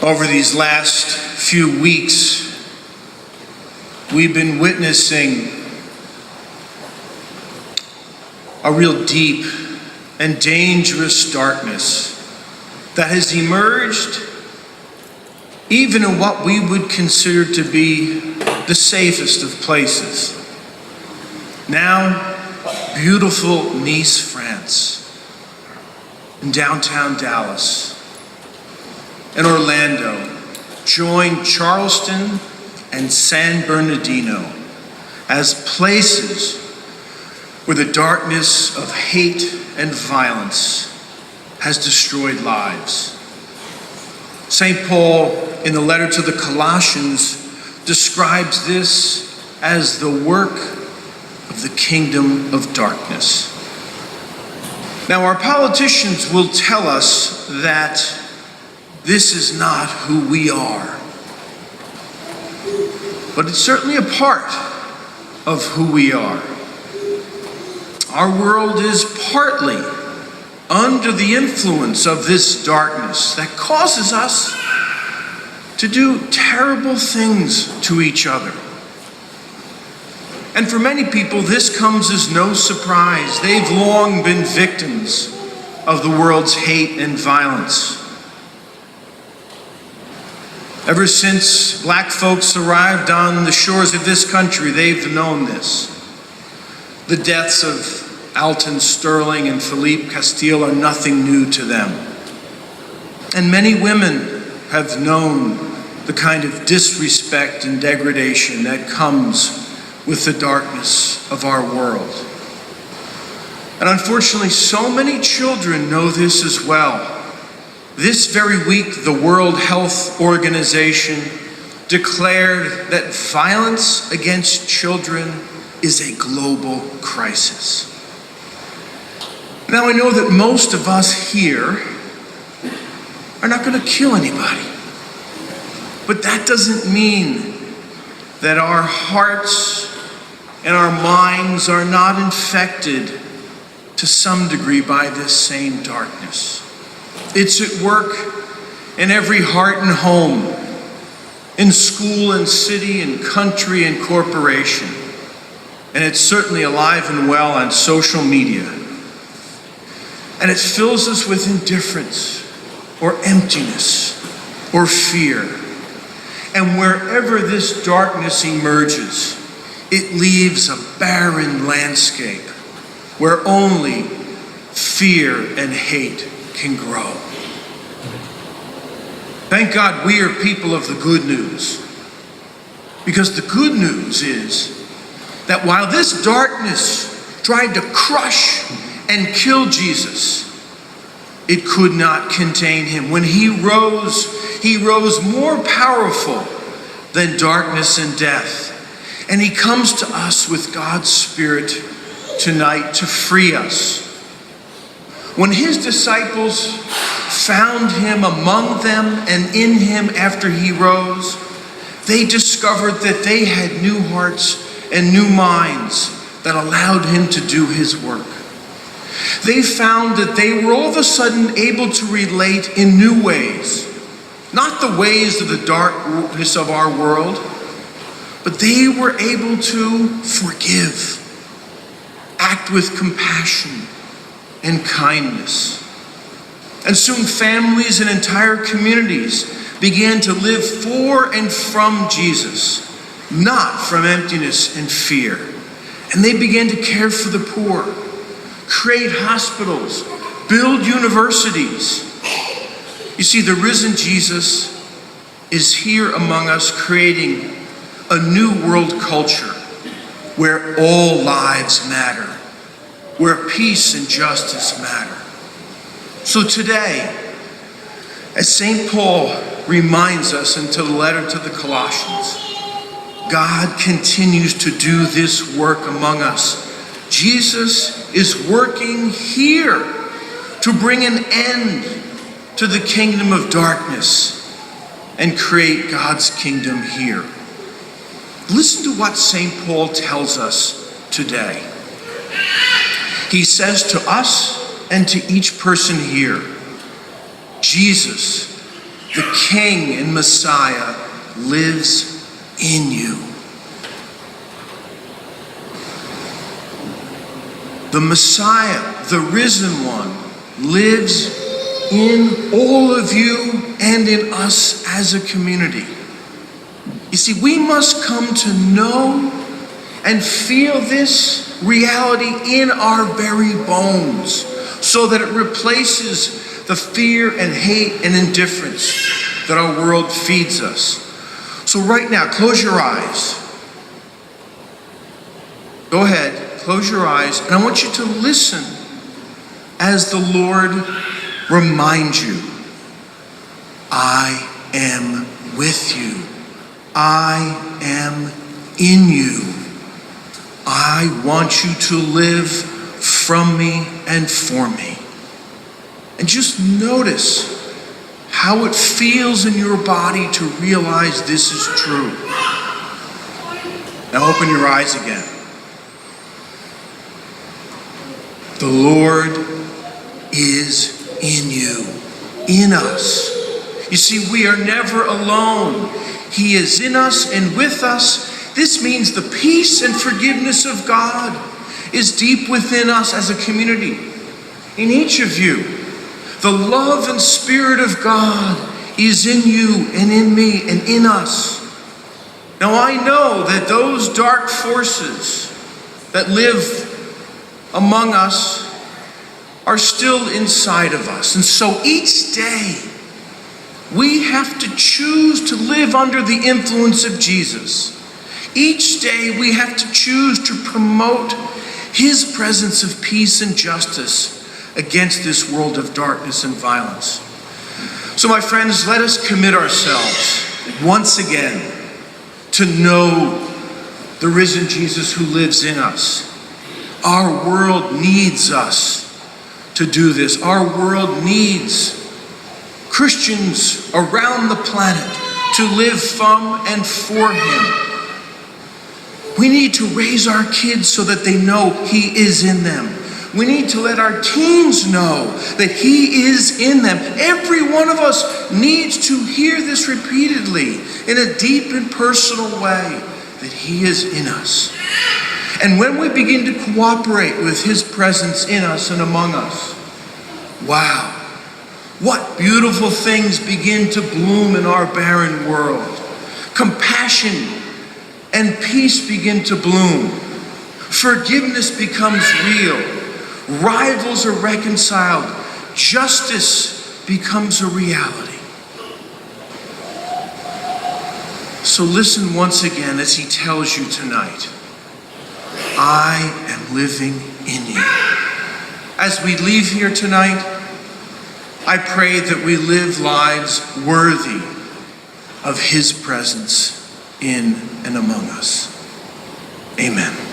Over these last few weeks, we've been witnessing a real deep and dangerous darkness that has emerged even in what we would consider to be the safest of places. Now, beautiful Nice, France, in downtown Dallas, and Orlando join Charleston and San Bernardino as places where the darkness of hate and violence has destroyed lives. St. Paul, in the letter to the Colossians, describes this as the work of the kingdom of darkness. Now, our politicians will tell us that this is not who we are, but it's certainly a part of who we are. Our world is partly under the influence of this darkness that causes us to do terrible things to each other. And for many people, this comes as no surprise. They've long been victims of the world's hate and violence. Ever since black folks arrived on the shores of this country, they've known this. The deaths of Alton Sterling and Philippe Castile are nothing new to them. And many women have known the kind of disrespect and degradation that comes with the darkness of our world. And unfortunately, so many children know this as well. This very week, the World Health Organization declared that violence against children is a global crisis. Now, I know that most of us here are not going to kill anybody, but that doesn't mean that our hearts and our minds are not infected to some degree by this same darkness. It's at work in every heart and home, in school and city and country and corporation, and it's certainly alive and well on social media. And it fills us with indifference or emptiness or fear. And wherever this darkness emerges, it leaves a barren landscape where only fear and hate can grow. Thank God we are people of the good news, because the good news is that while this darkness tried to crush and kill Jesus, it could not contain him. When he rose more powerful than darkness and death. And he comes to us with God's Spirit tonight to free us. When his disciples found him among them and in him after he rose, they discovered that they had new hearts and new minds that allowed him to do his work. They found that they were all of a sudden able to relate in new ways, not the ways of the darkness of our world, but they were able to forgive, act with compassion and kindness. And soon families and entire communities began to live for and from Jesus, not from emptiness and fear. And they began to care for the poor, create hospitals, build universities. You see, the risen Jesus is here among us, creating a new world culture where all lives matter, where peace and justice matter. So today, as St. Paul reminds us in the letter to the Colossians, God continues to do this work among us. Jesus is working here to bring an end to the kingdom of darkness and create God's kingdom here. Listen to what St. Paul tells us today. He says to us and to each person here, Jesus the King and Messiah, lives in you. The Messiah, the risen one, lives in all of you and in us as a community. You see, we must come to know and feel this reality in our very bones so that it replaces the fear and hate and indifference that our world feeds us. So right now, close your eyes. Go ahead, close your eyes, and I want you to listen as the Lord reminds you, I am with you. I am in you. I want you to live from me and for me. And just notice how it feels in your body to realize this is true. Now open your eyes again. The Lord is in you, in us. You see, we are never alone. He is in us and with us. This means the peace and forgiveness of God is deep within us as a community. In each of you, the love and Spirit of God is in you and in me and in us. Now I know that those dark forces that live among us are still inside of us. And so each day, we have to choose to live under the influence of Jesus. Each day we have to choose to promote his presence of peace and justice against this world of darkness and violence. So my friends, let us commit ourselves once again to know the risen Jesus who lives in us. Our world needs us to do this. Our world needs Christians around the planet to live from and for him. We need to raise our kids so that they know he is in them. We need to let our teens know that he is in them. Every one of us needs to hear this repeatedly in a deep and personal way, that he is in us. And when we begin to cooperate with his presence in us and among us, wow, what beautiful things begin to bloom in our barren world. Compassion and peace begin to bloom. Forgiveness becomes real. Rivals are reconciled. Justice becomes a reality. So listen once again as he tells you tonight, I am living in you. As we leave here tonight, I pray that we live lives worthy of his presence in and among us. Amen.